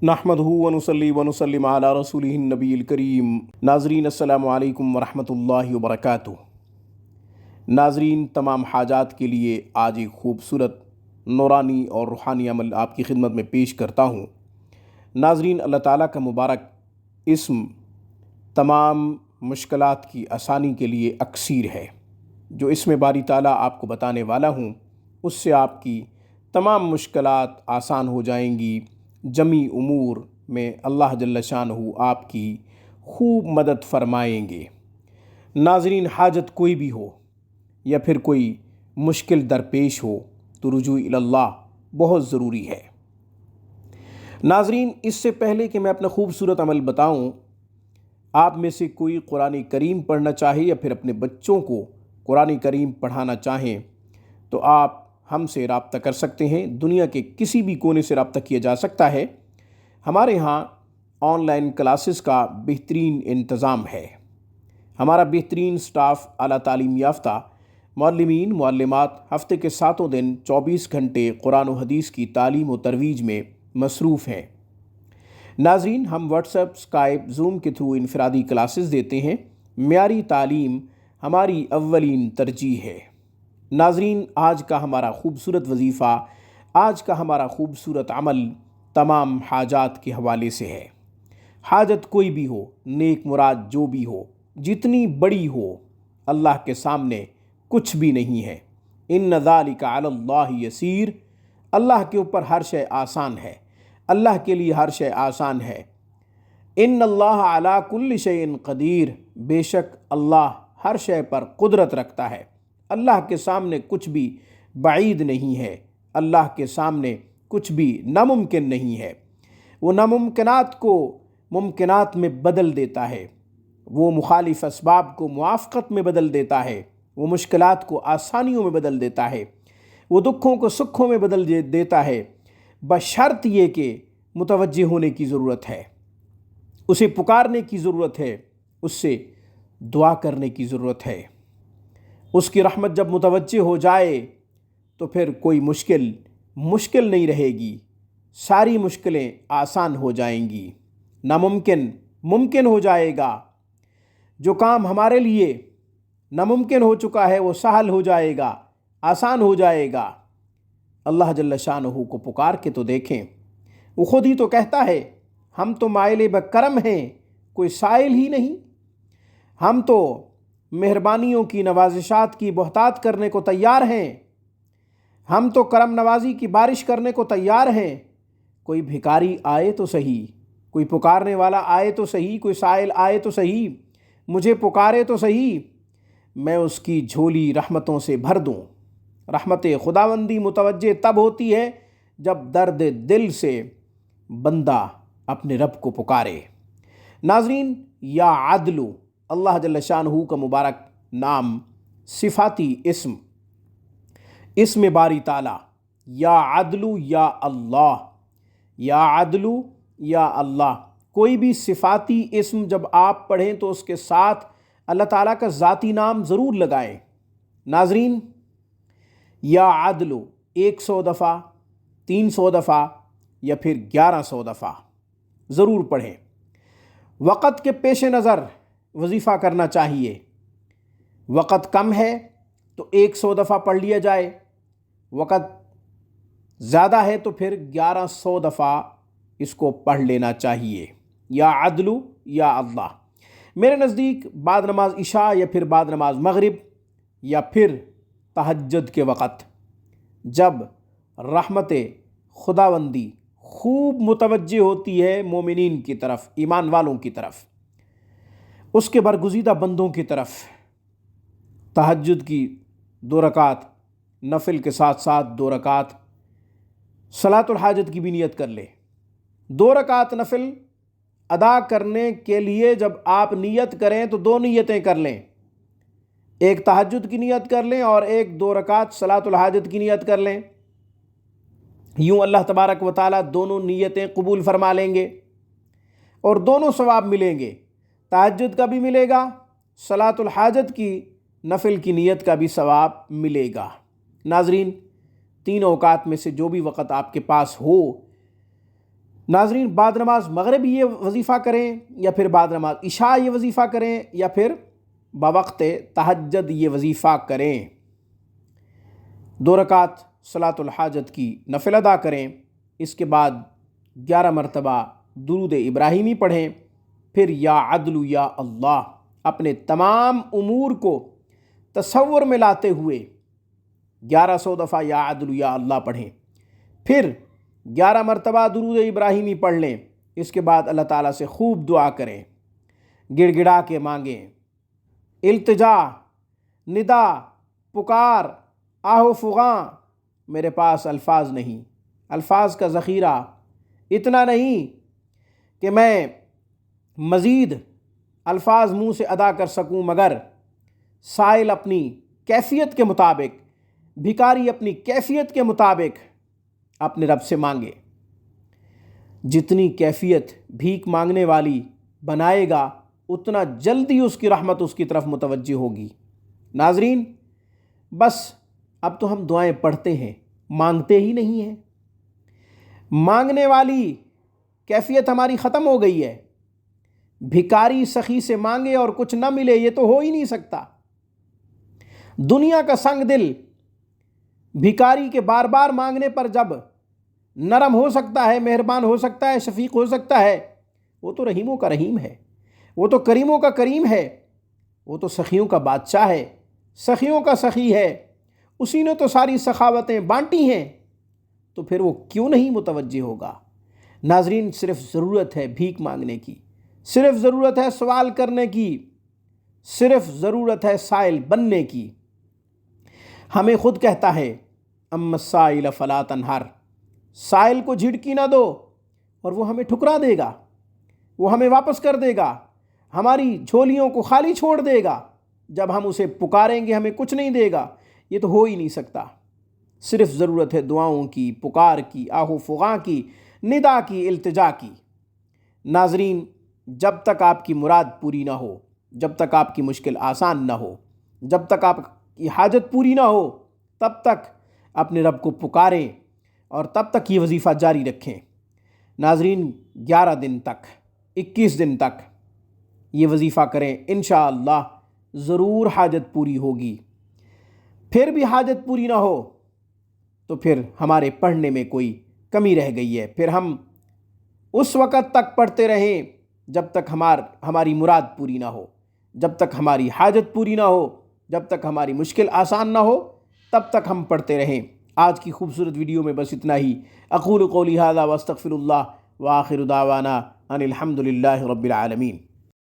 نحمدہ ونصلی ونسلم علی رسولہ النبی الکریم۔ ناظرین السلام علیکم ورحمۃ اللہ وبرکاتہ۔ ناظرین، تمام حاجات کے لیے آج ایک خوبصورت نورانی اور روحانی عمل آپ کی خدمت میں پیش کرتا ہوں۔ ناظرین، اللہ تعالیٰ کا مبارک اسم تمام مشکلات کی آسانی کے لیے اکسیر ہے۔ جو اسم باری تعالیٰ آپ کو بتانے والا ہوں اس سے آپ کی تمام مشکلات آسان ہو جائیں گی۔ جمی امور میں اللہ جل شانہ آپ کی خوب مدد فرمائیں گے۔ ناظرین، حاجت کوئی بھی ہو یا پھر کوئی مشکل درپیش ہو تو رجوع اللہ بہت ضروری ہے۔ ناظرین، اس سے پہلے کہ میں اپنا خوبصورت عمل بتاؤں، آپ میں سے کوئی قرآن کریم پڑھنا چاہے یا پھر اپنے بچوں کو قرآن کریم پڑھانا چاہیں تو آپ ہم سے رابطہ کر سکتے ہیں۔ دنیا کے کسی بھی کونے سے رابطہ کیا جا سکتا ہے۔ ہمارے ہاں آن لائن کلاسز کا بہترین انتظام ہے۔ ہمارا بہترین سٹاف اعلیٰ تعلیم یافتہ معلمین معلمات ہفتے کے 7 دن 24 گھنٹے قرآن و حدیث کی تعلیم و ترویج میں مصروف ہیں۔ ناظرین، ہم واٹس ایپ، اسکائپ، زوم کے تھرو انفرادی کلاسز دیتے ہیں۔ معیاری تعلیم ہماری اولین ترجیح ہے۔ ناظرین، آج کا ہمارا خوبصورت وظیفہ، آج کا ہمارا خوبصورت عمل تمام حاجات کے حوالے سے ہے۔ حاجت کوئی بھی ہو، نیک مراد جو بھی ہو، جتنی بڑی ہو، اللہ کے سامنے کچھ بھی نہیں ہے۔ ان ذالک علی اللہ یسیر، اللہ کے اوپر ہر شے آسان ہے، اللہ کے لیے ہر شے آسان ہے۔ ان اللہ علی کل شیء قدیر، بے شک اللہ ہر شے پر قدرت رکھتا ہے۔ اللہ کے سامنے کچھ بھی بعید نہیں ہے، اللہ کے سامنے کچھ بھی ناممکن نہیں ہے۔ وہ ناممکنات کو ممکنات میں بدل دیتا ہے، وہ مخالف اسباب کو موافقت میں بدل دیتا ہے، وہ مشکلات کو آسانیوں میں بدل دیتا ہے، وہ دکھوں کو سکھوں میں بدل دیتا ہے، بشرط یہ کہ متوجہ ہونے کی ضرورت ہے، اسے پکارنے کی ضرورت ہے، اس سے دعا کرنے کی ضرورت ہے۔ اس کی رحمت جب متوجہ ہو جائے تو پھر کوئی مشکل نہیں رہے گی، ساری مشکلیں آسان ہو جائیں گی، ناممکن ممکن ہو جائے گا، جو کام ہمارے لیے ناممکن ہو چکا ہے وہ سہل ہو جائے گا، آسان ہو جائے گا۔ اللہ جل شانہ کو پکار کے تو دیکھیں، وہ خود ہی تو کہتا ہے، ہم تو مائل بکرم ہیں، کوئی سائل ہی نہیں۔ ہم تو مہربانیوں کی، نوازشات کی بہتات کرنے کو تیار ہیں، ہم تو کرم نوازی کی بارش کرنے کو تیار ہیں۔ کوئی بھکاری آئے تو صحیح، کوئی پکارنے والا آئے تو صحیح، کوئی سائل آئے تو صحیح، مجھے پکارے تو صحیح، میں اس کی جھولی رحمتوں سے بھر دوں۔ رحمت خداوندی متوجہ تب ہوتی ہے جب درد دل سے بندہ اپنے رب کو پکارے۔ ناظرین، یا عدلو، اللہ جل شانہ کا مبارک نام، صفاتی اسم باری تعالیٰ، یا عدلو یا اللہ، یا عدلو یا اللہ۔ کوئی بھی صفاتی اسم جب آپ پڑھیں تو اس کے ساتھ اللہ تعالیٰ کا ذاتی نام ضرور لگائیں۔ ناظرین، یا عدلو 100 دفعہ، 300 دفعہ یا پھر 1100 دفعہ ضرور پڑھیں۔ وقت کے پیش نظر وظیفہ کرنا چاہیے۔ وقت کم ہے تو 100 دفعہ پڑھ لیا جائے، وقت زیادہ ہے تو پھر 1100 دفعہ اس کو پڑھ لینا چاہیے۔ یا عدلو یا اللہ۔ میرے نزدیک بعد نماز عشاء یا پھر بعد نماز مغرب یا پھر تہجد کے وقت جب رحمت خداوندی خوب متوجہ ہوتی ہے مومنین کی طرف، ایمان والوں کی طرف، اس کے برگزیدہ بندوں کی طرف، تہجد کی 2 رکعت نفل کے ساتھ ساتھ 2 رکعت صلاۃ الحاجت کی بھی نیت کر لیں۔ 2 رکعت نفل ادا کرنے کے لیے جب آپ نیت کریں تو 2 نیتیں کر لیں، ایک تہجد کی نیت کر لیں اور ایک 2 رکعت صلاۃ الحاجت کی نیت کر لیں۔ یوں اللہ تبارک و تعالیٰ دونوں نیتیں قبول فرما لیں گے اور دونوں ثواب ملیں گے، تہجد کا بھی ملے گا، صلاۃ الحاجت کی نفل کی نیت کا بھی ثواب ملے گا۔ ناظرین، 3 اوقات میں سے جو بھی وقت آپ کے پاس ہو ناظرین، بعد نماز مغرب یہ وظیفہ کریں یا پھر بعد نماز عشاء یہ وظیفہ کریں یا پھر بوقت تہجد یہ وظیفہ کریں، 2 رکعت صلاۃ الحاجت کی نفل ادا کریں، اس کے بعد 11 مرتبہ درود ابراہیمی پڑھیں، پھر یا عدل یا اللہ اپنے تمام امور کو تصور میں لاتے ہوئے 1100 دفعہ یا عدل یا اللہ پڑھیں، پھر 11 مرتبہ درود ابراہیمی پڑھ لیں، اس کے بعد اللہ تعالیٰ سے خوب دعا کریں، گڑ گڑا کے مانگیں، التجا، ندا، پکار، آہ و فغاں، میرے پاس الفاظ نہیں، الفاظ کا ذخیرہ اتنا نہیں کہ میں مزید الفاظ منہ سے ادا کر سکوں، مگر سائل اپنی کیفیت کے مطابق، بھکاری اپنی کیفیت کے مطابق اپنے رب سے مانگے۔ جتنی کیفیت بھیک مانگنے والی بنائے گا اتنا جلدی اس کی رحمت اس کی طرف متوجہ ہوگی۔ ناظرین، بس اب تو ہم دعائیں پڑھتے ہیں، مانگتے ہی نہیں ہیں۔ مانگنے والی کیفیت ہماری ختم ہو گئی ہے۔ بھکاری سخی سے مانگے اور کچھ نہ ملے، یہ تو ہو ہی نہیں سکتا۔ دنیا کا سنگ دل بھکاری کے بار بار مانگنے پر جب نرم ہو سکتا ہے، مہربان ہو سکتا ہے، شفیق ہو سکتا ہے، وہ تو رحیموں کا رحیم ہے، وہ تو کریموں کا کریم ہے، وہ تو سخیوں کا بادشاہ ہے، سخیوں کا سخی ہے، اسی نے تو ساری سخاوتیں بانٹی ہیں، تو پھر وہ کیوں نہیں متوجہ ہوگا؟ ناظرین، صرف ضرورت ہے بھیک مانگنے کی، صرف ضرورت ہے سوال کرنے کی، صرف ضرورت ہے سائل بننے کی۔ ہمیں خود کہتا ہے اما السائل فلا تنہر، سائل کو جھڑکی نہ دو، اور وہ ہمیں ٹھکرا دے گا، وہ ہمیں واپس کر دے گا، ہماری جھولیوں کو خالی چھوڑ دے گا۔ جب ہم اسے پکاریں گے ہمیں کچھ نہیں دے گا، یہ تو ہو ہی نہیں سکتا۔ صرف ضرورت ہے دعاؤں کی، پکار کی، آہ و فغاں کی، ندا کی، التجا کی۔ ناظرین، جب تک آپ کی مراد پوری نہ ہو، جب تک آپ کی مشکل آسان نہ ہو، جب تک آپ کی حاجت پوری نہ ہو، تب تک اپنے رب کو پکاریں اور تب تک یہ وظیفہ جاری رکھیں۔ ناظرین، 11 دن تک، 21 دن تک یہ وظیفہ کریں، انشاءاللہ ضرور حاجت پوری ہوگی۔ پھر بھی حاجت پوری نہ ہو تو پھر ہمارے پڑھنے میں کوئی کمی رہ گئی ہے، پھر ہم اس وقت تک پڑھتے رہیں جب تک ہماری مراد پوری نہ ہو، جب تک ہماری حاجت پوری نہ ہو، جب تک ہماری مشکل آسان نہ ہو، تب تک ہم پڑھتے رہیں۔ آج کی خوبصورت ویڈیو میں بس اتنا ہی۔ اقول قولی ھذا واستغفر اللہ وآخر دعوانا ان الحمد للہ رب العالمین۔